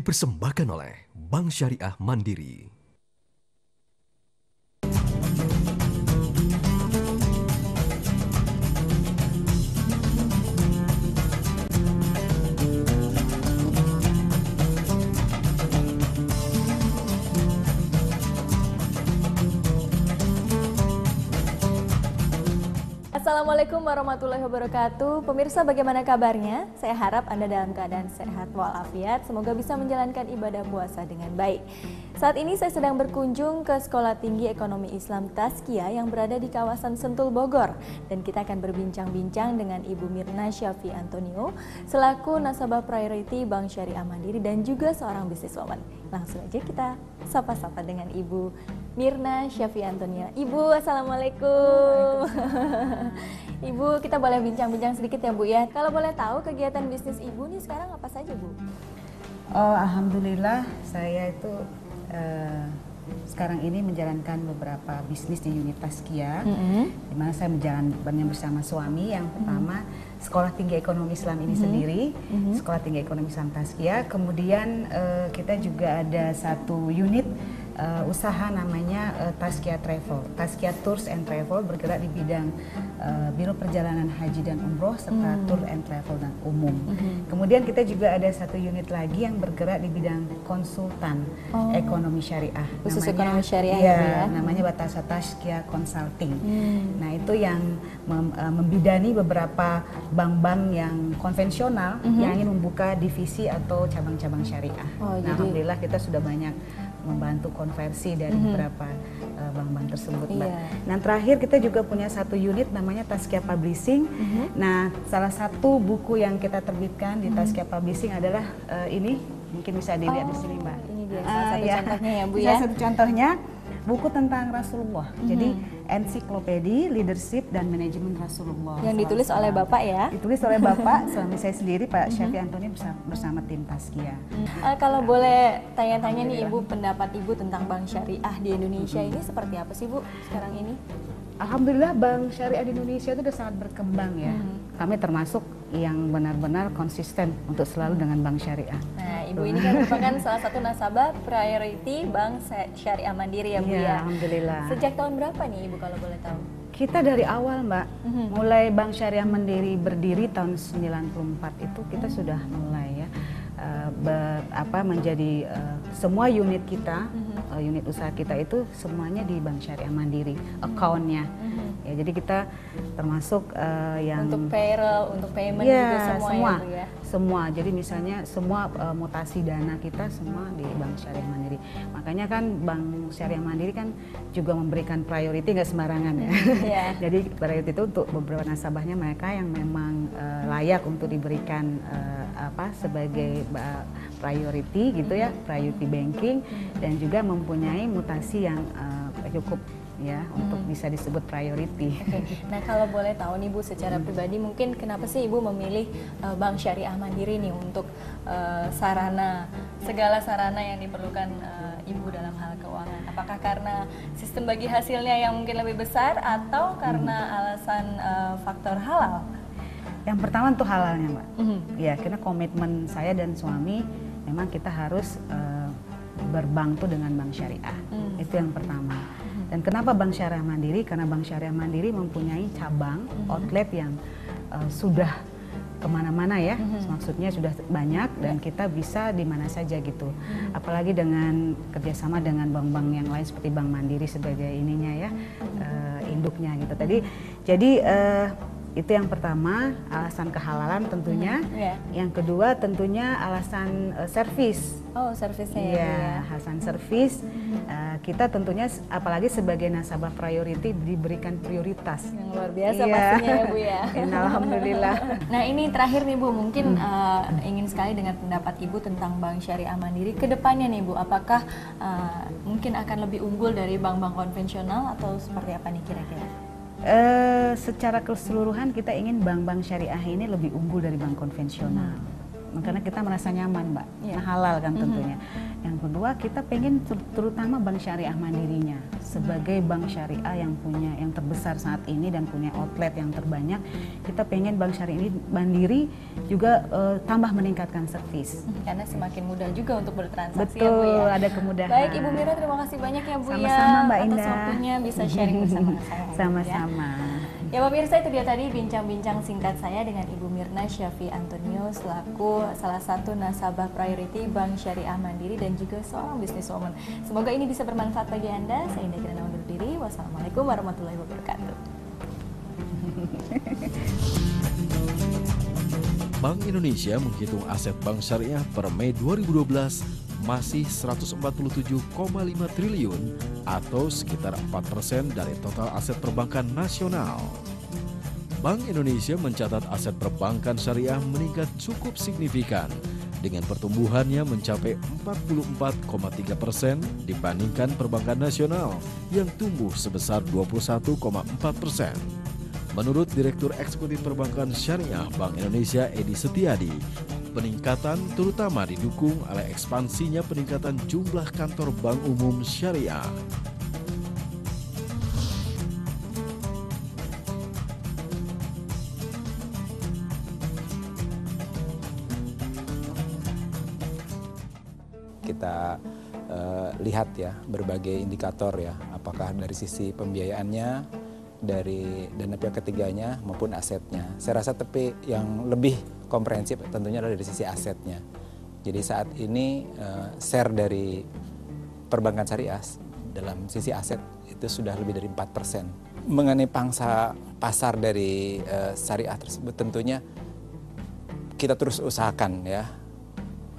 dipersembahkan oleh Bank Syariah Mandiri. Assalamualaikum warahmatullahi wabarakatuh. Pemirsa, bagaimana kabarnya? Saya harap Anda dalam keadaan sehat walafiat. Semoga bisa menjalankan ibadah puasa dengan baik. Saat ini saya sedang berkunjung ke Sekolah Tinggi Ekonomi Islam Tazkiyah yang berada di kawasan Sentul, Bogor. Dan kita akan berbincang-bincang dengan Ibu Mirna Syafi Antonio selaku nasabah priority Bank Syariah Mandiri dan juga seorang businesswoman. Langsung aja kita sapa-sapa dengan Ibu Mirna Syafi Antonio. Ibu, assalamualaikum. Ibu, kita boleh bincang-bincang sedikit ya Bu ya. Kalau boleh tahu kegiatan bisnis Ibu nih sekarang apa saja Bu? Oh, alhamdulillah saya itu sekarang ini menjalankan beberapa bisnis di unit Tazkiyah, di mana saya menjalankannya bersama suami. Yang pertama Sekolah Tinggi Ekonomi Islam ini sendiri, Sekolah Tinggi Ekonomi Islam Tazkiyah. Kemudian kita juga ada satu unit usaha namanya Tazkiyah Travel, Tazkiyah Tours and Travel, bergerak di bidang Biro Perjalanan Haji dan Umroh serta Tour and Travel dan umum. Kemudian kita juga ada satu unit lagi yang bergerak di bidang konsultan ekonomi syariah. Khusus namanya, ekonomi syariah ya, namanya Batasa Tazkiyah Consulting. Nah, itu yang membidani beberapa bank-bank yang konvensional yang ingin membuka divisi atau cabang-cabang syariah. Nah, alhamdulillah kita sudah banyak membantu konversi dari beberapa bank-bank tersebut, Mbak. Nah, terakhir kita juga punya satu unit namanya Tazkiyah Publishing. Nah, salah satu buku yang kita terbitkan di Tazkiyah Publishing adalah ini, mungkin bisa dilihat di sini, Mbak. Ini dia salah satu contohnya ya Bu ya. Salah satu contohnya buku tentang Rasulullah. Jadi ensiklopedi leadership dan manajemen Rasulullah. Yang ditulis oleh Bapak ya? Ditulis oleh Bapak, suami saya sendiri Pak Syafi Antonio bersama tim Tazkiyah. Kalau boleh tanya-tanya nih Ibu, pendapat Ibu tentang Bank Syariah di Indonesia ini seperti apa sih Bu sekarang ini? Alhamdulillah Bank Syariah di Indonesia itu sudah sangat berkembang ya. Kami termasuk yang benar-benar konsisten untuk selalu dengan Bank Syariah. Nah, Ibu ini kan merupakan salah satu nasabah priority Bank Syariah Mandiri ya Bu ya. Alhamdulillah. Sejak tahun berapa nih Ibu kalau boleh tahu? Kita dari awal Mbak, mulai Bank Syariah Mandiri berdiri tahun 94 itu kita sudah mulai ya menjadi semua unit kita, unit usaha kita itu semuanya di Bank Syariah Mandiri, account-nya. Ya, jadi kita termasuk yang untuk payroll, untuk payment juga semua ya Bu ya? Semua, jadi misalnya semua mutasi dana kita semua di Bank Syariah Mandiri. Makanya kan Bank Syariah Mandiri kan juga memberikan priority nggak sembarangan ya. Jadi priority itu untuk beberapa nasabahnya mereka yang memang layak untuk diberikan sebagai priority gitu ya, priority banking, dan juga mempunyai mutasi yang cukup ya untuk bisa disebut priority. Nah, kalau boleh tahu nih Bu, secara pribadi mungkin kenapa sih Ibu memilih Bank Syariah Mandiri nih untuk segala sarana yang diperlukan Ibu dalam hal keuangan? Apakah karena sistem bagi hasilnya yang mungkin lebih besar atau karena alasan faktor halal? Yang pertama untuk halalnya Mbak. Ya, karena komitmen saya dan suami memang kita harus berbank tuh dengan Bank Syariah. Itu yang pertama. Dan kenapa Bank Syariah Mandiri? Karena Bank Syariah Mandiri mempunyai cabang, outlet yang sudah kemana-mana ya, maksudnya sudah banyak dan kita bisa di mana saja gitu. Apalagi dengan kerjasama dengan bank-bank yang lain seperti Bank Mandiri sebagai ininya ya, induknya gitu. Jadi itu yang pertama, alasan kehalalan tentunya. Yang kedua tentunya alasan servis. Oh, servisnya ya Bu ya. Alasan servis. Kita tentunya apalagi sebagai nasabah priority diberikan prioritas. Yang luar biasa pastinya ya Bu ya. Alhamdulillah. Nah, ini terakhir nih Bu, mungkin ingin sekali dengan pendapat Ibu tentang Bank Syariah Mandiri ke depannya nih Bu. Apakah mungkin akan lebih unggul dari bank-bank konvensional atau seperti apa nih kira-kira? Secara keseluruhan kita ingin bank-bank syariah ini lebih unggul dari bank konvensional. karena kita merasa nyaman, Mbak. Nah, halal kan tentunya. Yang kedua, kita pengen terutama Bank Syariah Mandirinya sebagai bank syariah yang terbesar saat ini dan punya outlet yang terbanyak. Kita pengen Bank Syariah ini Mandiri juga tambah meningkatkan servis. Karena semakin mudah juga untuk bertransaksi. Betul, ya, Bu, ya. ada kemudahan. Baik, Ibu Mira, terima kasih banyak ya, Bu. Sama-sama, Mbak atas Indah. waktunya bisa sharing bersama saya. Sama-sama. Ya pemirsa, itu dia tadi bincang-bincang singkat saya dengan Ibu Mirna Syafi Antonio selaku salah satu nasabah priority Bank Syariah Mandiri dan juga seorang businesswoman. Semoga ini bisa bermanfaat bagi Anda. Saya Indah Kirana undur diri. Wassalamualaikum warahmatullahi wabarakatuh. Bank Indonesia menghitung aset Bank Syariah per Mei 2012 masih 147,5 triliun atau sekitar 4% dari total aset perbankan nasional. Bank Indonesia mencatat aset perbankan syariah meningkat cukup signifikan dengan pertumbuhannya mencapai 44,3% dibandingkan perbankan nasional yang tumbuh sebesar 21,4%. Menurut Direktur Eksekutif Perbankan Syariah Bank Indonesia Edi Setiadi, peningkatan terutama didukung oleh ekspansinya peningkatan jumlah kantor bank umum syariah. Kita lihat ya berbagai indikator ya, apakah dari sisi pembiayaannya, dari dana pihak ketiganya maupun asetnya. Saya rasa tapi yang lebih komprehensif tentunya adalah dari sisi asetnya. Jadi saat ini share dari perbankan syariah dalam sisi aset itu sudah lebih dari 4%. Mengenai pangsa pasar dari syariah tersebut tentunya kita terus usahakan ya.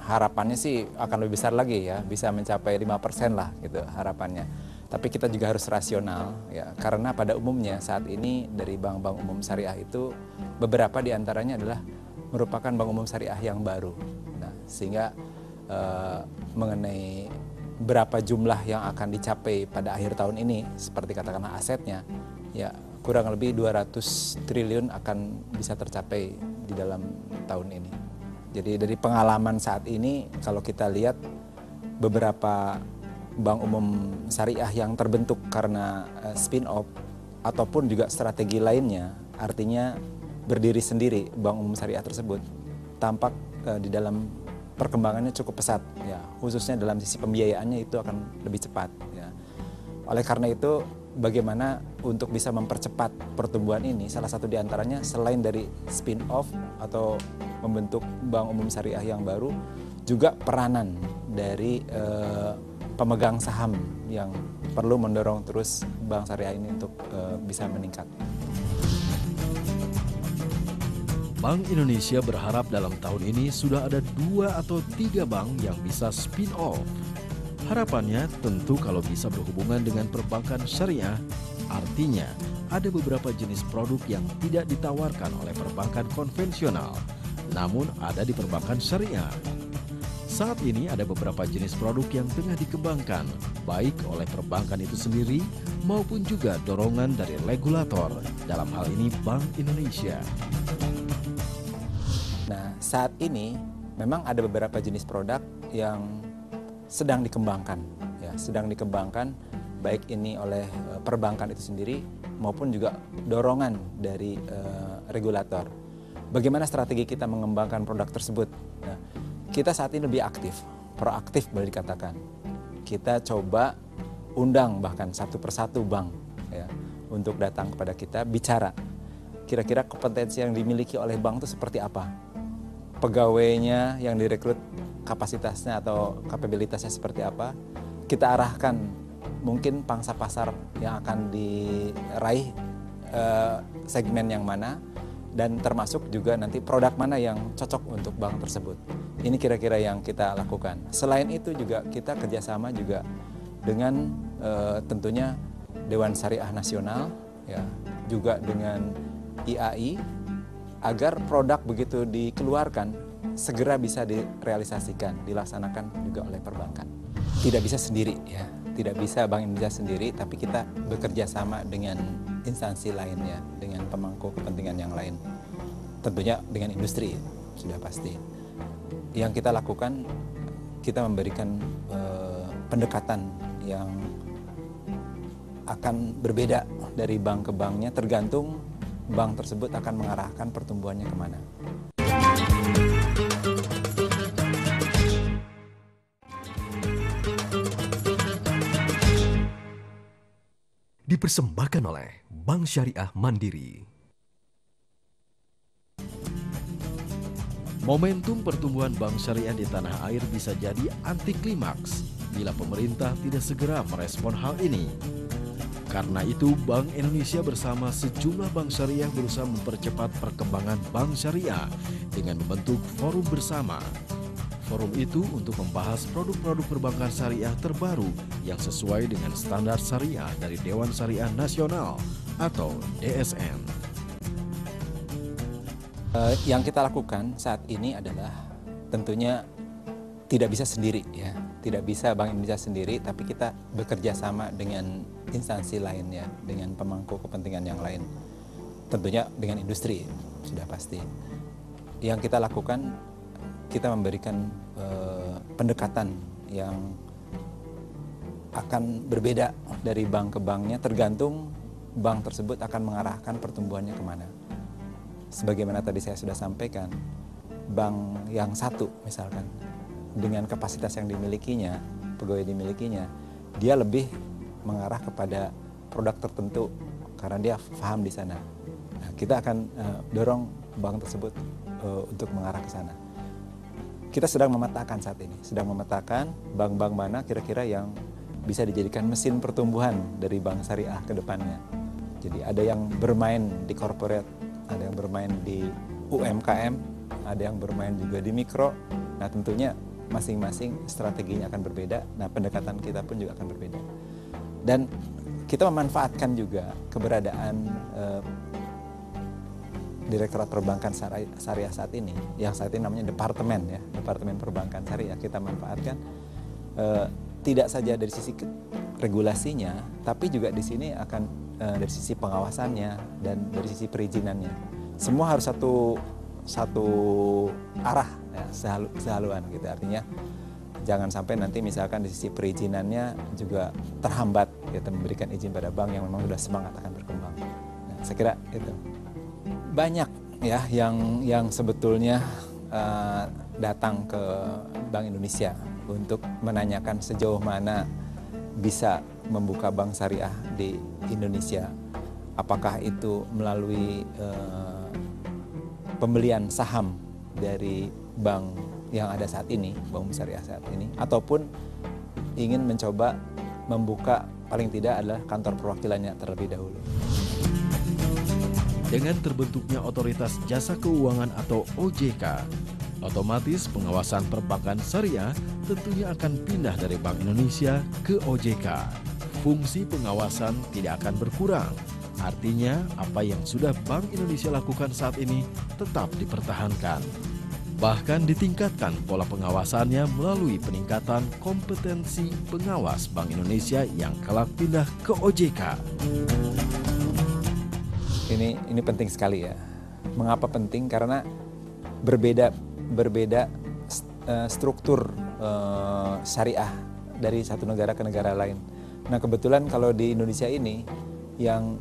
Harapannya sih akan lebih besar lagi ya, bisa mencapai 5% lah gitu harapannya. Tapi kita juga harus rasional ya, karena pada umumnya saat ini dari bank-bank umum syariah itu beberapa diantaranya adalah merupakan bank umum syariah yang baru. Nah, sehingga mengenai berapa jumlah yang akan dicapai pada akhir tahun ini, seperti katakanlah asetnya, ya kurang lebih 200 triliun akan bisa tercapai di dalam tahun ini. Jadi dari pengalaman saat ini, kalau kita lihat beberapa bank umum syariah yang terbentuk karena spin-off ataupun juga strategi lainnya, artinya berdiri sendiri bank umum syariah tersebut, tampak di dalam perkembangannya cukup pesat, ya, khususnya dalam sisi pembiayaannya itu akan lebih cepat. Ya. Oleh karena itu, bagaimana untuk bisa mempercepat pertumbuhan ini, salah satu diantaranya selain dari spin-off atau membentuk bank umum syariah yang baru, juga peranan dari pemegang saham yang perlu mendorong terus bank syariah ini untuk bisa meningkat. Bank Indonesia berharap dalam tahun ini sudah ada 2 atau 3 bank yang bisa spin-off. Harapannya tentu kalau bisa berhubungan dengan perbankan syariah, artinya ada beberapa jenis produk yang tidak ditawarkan oleh perbankan konvensional, namun ada di perbankan syariah. Saat ini ada beberapa jenis produk yang tengah dikembangkan, baik oleh perbankan itu sendiri maupun juga dorongan dari regulator, dalam hal ini Bank Indonesia. Nah, saat ini memang ada beberapa jenis produk yang sedang dikembangkan, ya, sedang dikembangkan baik ini oleh perbankan itu sendiri maupun juga dorongan dari regulator. Bagaimana strategi kita mengembangkan produk tersebut? Nah, kita saat ini lebih aktif, proaktif boleh dikatakan. Kita coba undang bahkan satu persatu bank ya, untuk datang kepada kita bicara. Kira-kira kompetensi yang dimiliki oleh bank itu seperti apa? Pegawainya yang direkrut kapasitasnya atau kapabilitasnya seperti apa? Kita arahkan mungkin pangsa pasar yang akan diraih segmen yang mana, dan termasuk juga nanti produk mana yang cocok untuk bank tersebut. Ini kira-kira yang kita lakukan. Selain itu juga kita kerjasama juga dengan tentunya Dewan Syariah Nasional, ya, juga dengan IAI, agar produk begitu dikeluarkan segera bisa direalisasikan, dilaksanakan juga oleh perbankan. Tidak bisa sendiri ya, tidak bisa Bank Indonesia sendiri, tapi kita bekerja sama dengan instansi lainnya, dengan pemangku kepentingan yang lain. Tentunya dengan industri, sudah pasti. yang kita lakukan, kita memberikan pendekatan yang akan berbeda dari bank ke banknya, tergantung bank tersebut akan mengarahkan pertumbuhannya kemana. Dipersembahkan oleh Bank Syariah Mandiri. Momentum pertumbuhan bank syariah di tanah air bisa jadi anti klimaks bila pemerintah tidak segera merespon hal ini. Karena itu, Bank Indonesia bersama sejumlah bank syariah berusaha mempercepat perkembangan bank syariah dengan membentuk forum bersama. Forum itu untuk membahas produk-produk perbankan syariah terbaru yang sesuai dengan standar syariah dari Dewan Syariah Nasional atau DSN. Yang kita lakukan saat ini adalah tentunya tidak bisa sendiri ya, tidak bisa Bank Indonesia sendiri, tapi kita bekerja sama dengan instansi lain ya, dengan pemangku kepentingan yang lain. Tentunya dengan industri sudah pasti. Yang kita lakukan, kita memberikan pendekatan yang akan berbeda dari bank ke banknya, tergantung bank tersebut akan mengarahkan pertumbuhannya kemana. Sebagaimana tadi saya sudah sampaikan, bank yang satu misalkan, dengan kapasitas yang dimilikinya, pegawai dimilikinya, dia lebih mengarah kepada produk tertentu karena dia paham di sana. Nah, kita akan dorong bank tersebut untuk mengarah ke sana. Kita sedang memetakan saat ini, sedang memetakan bank-bank mana kira-kira yang bisa dijadikan mesin pertumbuhan dari bank syariah ke depannya. Jadi ada yang bermain di corporate, ada yang bermain di UMKM, ada yang bermain juga di mikro. Nah tentunya masing-masing strateginya akan berbeda, nah pendekatan kita pun juga akan berbeda. Dan kita memanfaatkan juga keberadaan Direktorat Perbankan Syariah saat ini, yang saat ini namanya Departemen Perbankan Syariah, kita manfaatkan tidak saja dari sisi regulasinya, tapi juga di sini akan dari sisi pengawasannya dan dari sisi perizinannya. Semua harus satu arah, ya, sehaluan gitu. Artinya jangan sampai nanti misalkan di sisi perizinannya juga terhambat, kita memberikan izin pada bank yang memang sudah semangat akan berkembang. Nah, saya kira itu. Banyak ya yang sebetulnya datang ke Bank Indonesia untuk menanyakan sejauh mana bisa membuka bank syariah di Indonesia. Apakah itu melalui pembelian saham dari bank yang ada saat ini, bank syariah saat ini, ataupun ingin mencoba membuka paling tidak adalah kantor perwakilannya terlebih dahulu. Dengan terbentuknya Otoritas Jasa Keuangan atau OJK, otomatis pengawasan perbankan syariah tentunya akan pindah dari Bank Indonesia ke OJK. Fungsi pengawasan tidak akan berkurang. Artinya, apa yang sudah Bank Indonesia lakukan saat ini tetap dipertahankan. Bahkan ditingkatkan pola pengawasannya melalui peningkatan kompetensi pengawas Bank Indonesia yang kelak pindah ke OJK. Ini penting sekali ya. Mengapa penting? Karena berbeda struktur syariah dari satu negara ke negara lain. Nah kebetulan kalau di Indonesia ini yang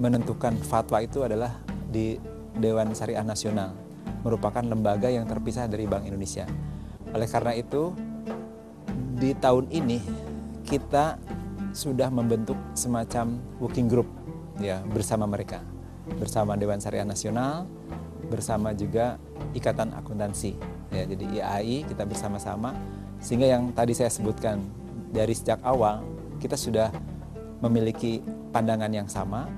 menentukan fatwa itu adalah di Dewan Syariah Nasional, merupakan lembaga yang terpisah dari Bank Indonesia. Oleh karena itu di tahun ini kita sudah membentuk semacam working group ya bersama mereka, bersama Dewan Syariah Nasional, bersama juga Ikatan Akuntansi ya, jadi IAI, kita bersama-sama, sehingga yang tadi saya sebutkan dari sejak awal kita sudah memiliki pandangan yang sama.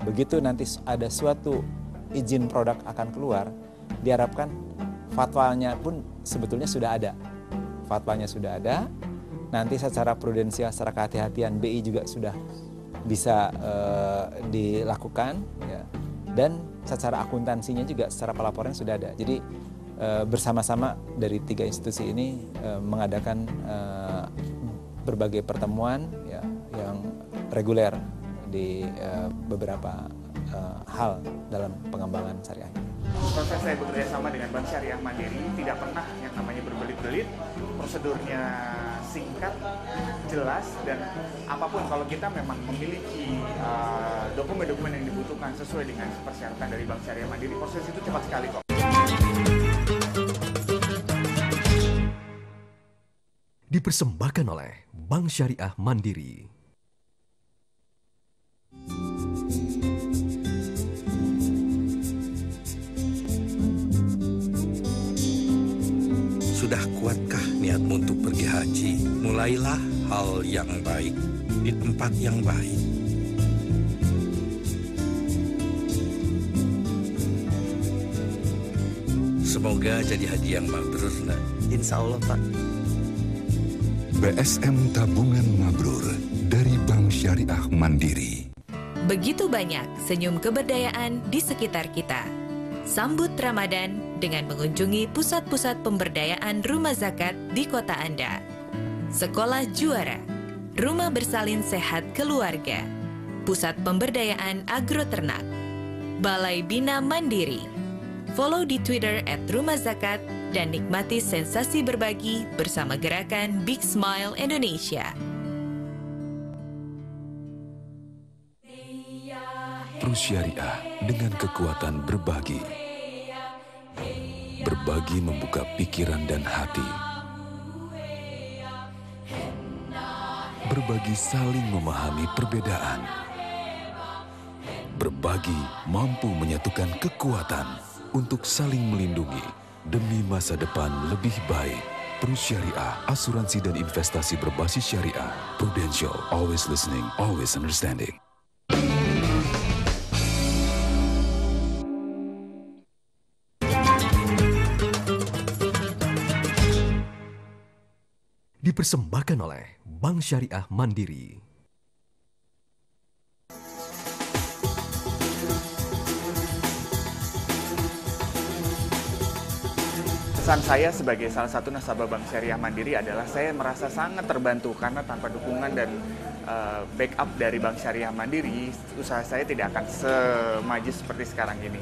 Begitu nanti ada suatu izin produk akan keluar, diharapkan fatwanya pun sebetulnya sudah ada, nanti secara prudensial, secara kehati-hatian BI juga sudah bisa dilakukan ya. Dan secara akuntansinya juga secara pelaporan sudah ada. Jadi bersama-sama dari tiga institusi ini mengadakan berbagai pertemuan ya, yang reguler di beberapa hal dalam pengembangan syariah. Proses saya bekerja sama dengan Bank Syariah Mandiri tidak pernah yang namanya berbelit-belit, prosedurnya singkat, jelas, dan apapun kalau kita memang memiliki dokumen-dokumen yang dibutuhkan sesuai dengan persyaratan dari Bank Syariah Mandiri, proses itu cepat sekali kok. Dipersembahkan oleh Bank Syariah Mandiri. Sudah kuatkah niatmu untuk pergi haji? Mulailah hal yang baik di tempat yang baik. Semoga jadi haji yang mabrur, nak. Insya Allah, Pak. BSM Tabungan Mabrur dari Bank Syariah Mandiri. Begitu banyak senyum keberdayaan di sekitar kita. Sambut Ramadan dengan mengunjungi pusat-pusat pemberdayaan rumah zakat di kota Anda. Sekolah Juara, Rumah Bersalin Sehat Keluarga, Pusat Pemberdayaan Agroternak, Balai Bina Mandiri. Follow di Twitter @rumahzakat dan nikmati sensasi berbagi bersama gerakan Big Smile Indonesia. Terus Syariah dengan kekuatan berbagi. Berbagi membuka pikiran dan hati. Berbagi saling memahami perbedaan. Berbagi mampu menyatukan kekuatan untuk saling melindungi demi masa depan lebih baik. Terus Syariah, asuransi dan investasi berbasis syariah. Prudential, always listening, always understanding. Dipersembahkan oleh Bank Syariah Mandiri. Pesan saya sebagai salah satu nasabah Bank Syariah Mandiri adalah saya merasa sangat terbantu karena tanpa dukungan dan backup dari Bank Syariah Mandiri, usaha saya tidak akan semaju seperti sekarang ini.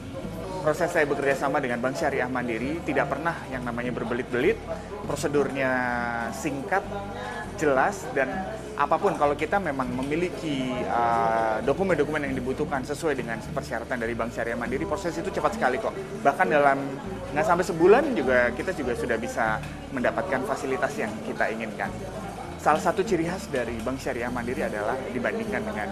Proses saya bekerja sama dengan Bank Syariah Mandiri tidak pernah yang namanya berbelit-belit, prosedurnya singkat, jelas, dan apapun kalau kita memang memiliki dokumen-dokumen yang dibutuhkan sesuai dengan persyaratan dari Bank Syariah Mandiri, proses itu cepat sekali kok. Bahkan dalam nggak sampai sebulan juga kita sudah bisa mendapatkan fasilitas yang kita inginkan. Salah satu ciri khas dari Bank Syariah Mandiri adalah dibandingkan dengan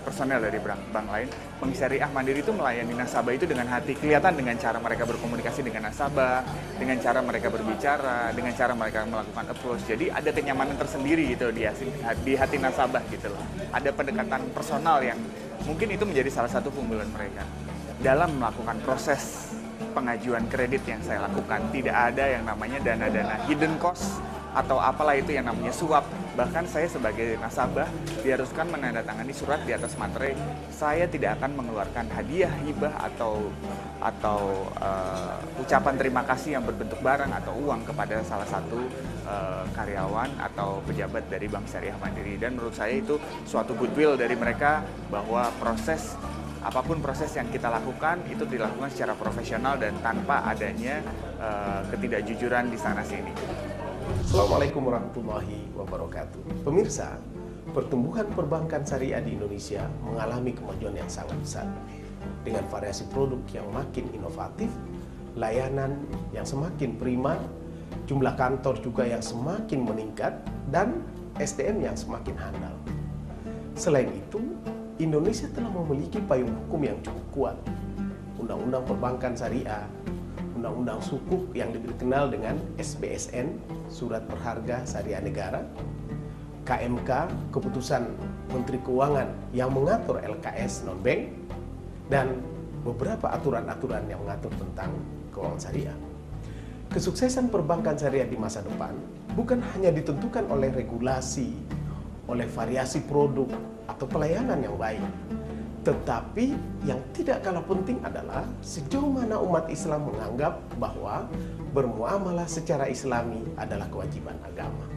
personel dari bank lain, Bank Syariah Mandiri itu melayani nasabah itu dengan hati, kelihatan dengan cara mereka berkomunikasi dengan nasabah, dengan cara mereka berbicara, dengan cara mereka melakukan approach. Jadi ada kenyamanan tersendiri gitu di hati nasabah gitu loh. Ada pendekatan personal yang mungkin itu menjadi salah satu keunggulan mereka. Dalam melakukan proses pengajuan kredit yang saya lakukan, tidak ada yang namanya dana-dana hidden cost atau apalah itu yang namanya suap. Bahkan saya sebagai nasabah diharuskan menandatangani surat di atas materai. Saya tidak akan mengeluarkan hadiah, hibah atau ucapan terima kasih yang berbentuk barang atau uang kepada salah satu karyawan atau pejabat dari Bank Syariah Mandiri. Dan menurut saya itu suatu goodwill dari mereka bahwa apapun proses yang kita lakukan itu dilakukan secara profesional dan tanpa adanya ketidakjujuran di sana sini. Assalamualaikum warahmatullahi wabarakatuh. Pemirsa, pertumbuhan perbankan syariah di Indonesia mengalami kemajuan yang sangat besar. Dengan variasi produk yang makin inovatif, layanan yang semakin prima, jumlah kantor juga yang semakin meningkat, dan SDM yang semakin handal. Selain itu, Indonesia telah memiliki payung hukum yang cukup kuat. Undang-Undang Perbankan Syariah, Undang-Undang Sukuk yang dikenal dengan SBSN, Surat Berharga Syariah Negara, KMK, Keputusan Menteri Keuangan yang mengatur LKS non-bank, dan beberapa aturan-aturan yang mengatur tentang keuangan syariah. Kesuksesan perbankan syariah di masa depan bukan hanya ditentukan oleh regulasi, oleh variasi produk, atau pelayanan yang baik, tetapi yang tidak kalah penting adalah sejauh mana umat Islam menganggap bahwa bermuamalah secara Islami adalah kewajiban agama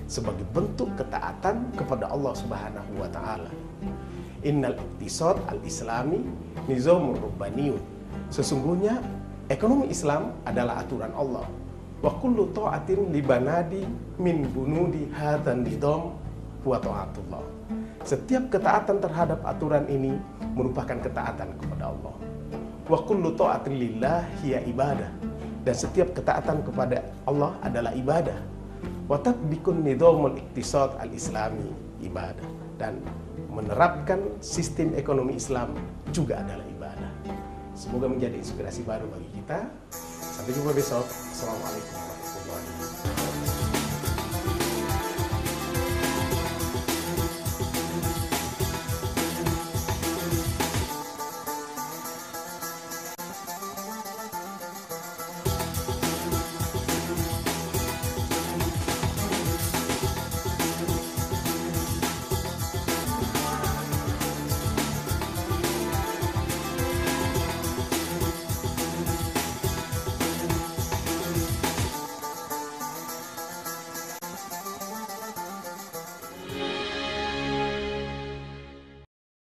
sebagai bentuk ketaatan kepada Allah Subhanahu wa taala. Innal iqtisad al-islami nizamur rubbaniyun. Sesungguhnya ekonomi Islam adalah aturan Allah. Wa kullu ta'atin libanadi min bunudi hadzal nizam wa ta'atullah. Setiap ketaatan terhadap aturan ini merupakan ketaatan kepada Allah. Wa kullu ta'atin lillah hiya ibadah. Dan setiap ketaatan kepada Allah adalah ibadah. Wa tatbiqun nizamul iqtisad al-islami ibadah. Dan menerapkan sistem ekonomi Islam juga adalah ibadah. Semoga menjadi inspirasi baru bagi kita. Sampai jumpa besok. Assalamualaikum.